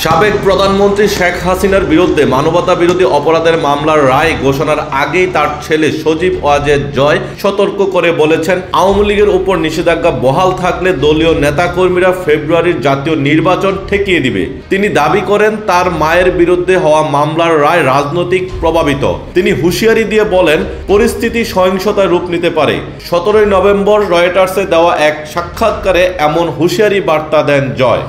সাবেক প্রধানমন্ত্রী শেখ হাসিনার বিরুদ্ধে মানবতা বিরোধী অপরাধের মামলার রায় ঘোষণার আগেই তার ছেলে সজীব ওয়াজেদ জয় সতর্ক করে বলেছেন, আওয়ামী লীগের উপর নিষেধাজ্ঞা বহাল থাকলে দলীয় নেতাকর্মীরা ফেব্রুয়ারির জাতীয় নির্বাচন ঠেকিয়ে দিবে। তিনি দাবি করেন, তার মায়ের বিরুদ্ধে হওয়া মামলার রায় রাজনৈতিক প্রভাবিত। তিনি হুঁশিয়ারি দিয়ে বলেন, পরিস্থিতি সহিংসতায় রূপ নিতে পারে। 17 নভেম্বর রয়টার্সে দেওয়া এক সাক্ষাৎকারে এমন হুঁশিয়ারি বার্তা দেন জয়।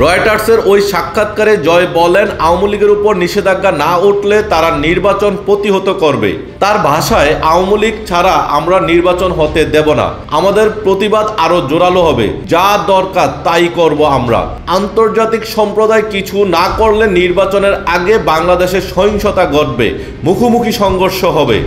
রয়টার্সের ওই সাক্ষাৎকারে জয় বলেন, আওয়ামী লীগের উপর নিষেধাজ্ঞা না উঠলে তারা নির্বাচন প্রতিহত করবে। তার ভাষায়, আওয়ামী লীগ ছাড়া আমরা নির্বাচন হতে দেব না। আমাদের প্রতিবাদ আরো জোরালো হবে। যা দরকার তাই করব আমরা। আন্তর্জাতিক সম্প্রদায় কিছু না করলে নির্বাচনের আগে বাংলাদেশে সহিংসতা ঘটবে, মুখোমুখি সংঘর্ষ হবে।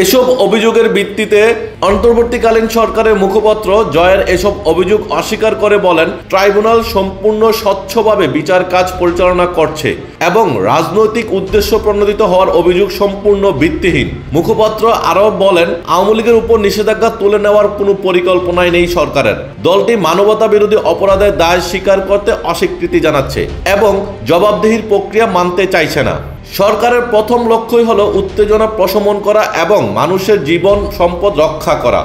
এসব অভিযোগের ভিত্তিতে অন্তর্বর্তীকালীন সরকারের মুখপাত্র জয়ের এসব অভিযোগ অস্বীকার করে বলেন, ট্রাইব্যুনাল সম্পূর্ণ স্বচ্ছভাবে বিচার কাজ পরিচালনা করছে এবং রাজনৈতিক উদ্দেশ্য প্রণোদিত হওয়ার অভিযোগ সম্পূর্ণ ভিত্তিহীন। মুখপাত্র আরও বলেন, আওয়ামী লীগের উপর নিষেধাজ্ঞা তুলে নেওয়ার কোনো পরিকল্পনাই নেই সরকারের। দলটি মানবতা বিরোধী অপরাধের দায় স্বীকার করতে অস্বীকৃতি জানাচ্ছে এবং জবাবদিহির প্রক্রিয়া মানতে চাইছে না। সরকারের প্রথম লক্ষ্যই হলো উত্তেজনা প্রশমন করা এবং মানুষের জীবন সম্পদ রক্ষা করা।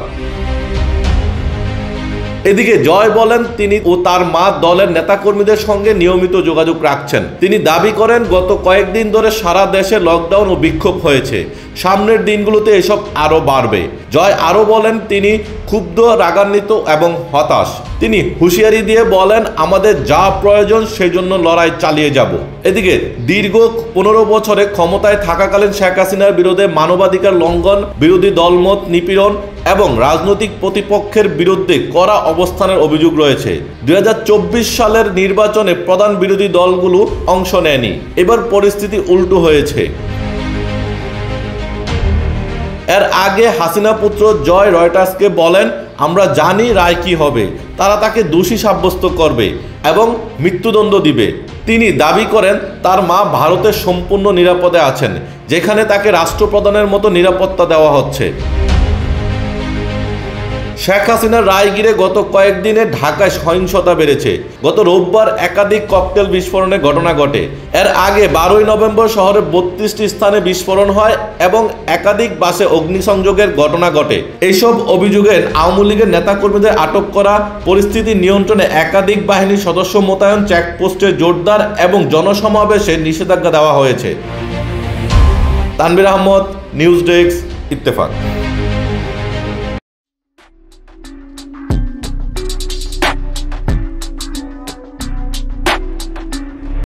এদিকে জয় বলেন, তিনি ও তার মা দলের নেতাকর্মীদের সঙ্গে নিয়মিত যোগাযোগ রাখছেন। তিনি দাবি করেন, গত কয়েকদিন ধরে সারা দেশে লকডাউন ও বিক্ষোভ হয়েছে। সামনের দিনগুলোতে এসব আরও বাড়বে। জয় আরও বলেন, তিনি ক্ষুব্ধ, রাগান্বিত এবং হতাশ। তিনি হুঁশিয়ারি দিয়ে বলেন, আমাদের যা প্রয়োজন সেজন্য লড়াই চালিয়ে যাব। এদিকে দীর্ঘ 15 বছরে ক্ষমতায় থাকাকালীন শেখ হাসিনার বিরুদ্ধে মানবাধিকার লঙ্ঘন, বিরোধী দলমত নিপীড়ন এবং রাজনৈতিক প্রতিপক্ষের বিরুদ্ধে কড়া অবস্থানের অভিযোগ রয়েছে। 2024 সালের নির্বাচনে প্রধান বিরোধী দলগুলো অংশ নেয়নি। এবার পরিস্থিতি উল্টো হয়েছে। এর আগে হাসিনা পুত্র জয় রয়টার্সকে বলেন, আমরা জানি রায় কি হবে। তারা তাকে দোষী সাব্যস্ত করবে এবং মৃত্যুদণ্ড দিবে। তিনি দাবি করেন, তার মা ভারতের সম্পূর্ণ নিরাপদে আছেন, যেখানে তাকে রাষ্ট্রপ্রধানের মতো নিরাপত্তা দেওয়া হচ্ছে। শেখ হাসিনার রায় ঘিরে গত কয়েকদিনে ঢাকায় সহিংসতা বেড়েছে। গত রোববার একাধিক ককটেল বিস্ফোরণের ঘটনা ঘটে। এর আগে 12 নভেম্বর শহরের 32টি স্থানে বিস্ফোরণ হয় এবং একাধিক বাসে অগ্নিসংযোগের ঘটনা ঘটে। এইসব অভিযোগে আওয়ামী লীগের নেতাকর্মীদের আটক করা, পরিস্থিতি নিয়ন্ত্রণে একাধিক বাহিনীর সদস্য মোতায়েন, চেকপোস্টে জোরদার এবং জনসমাবেশে নিষেধাজ্ঞা দেওয়া হয়েছে। Tanvir Ahmed, news desk, Ittefaq.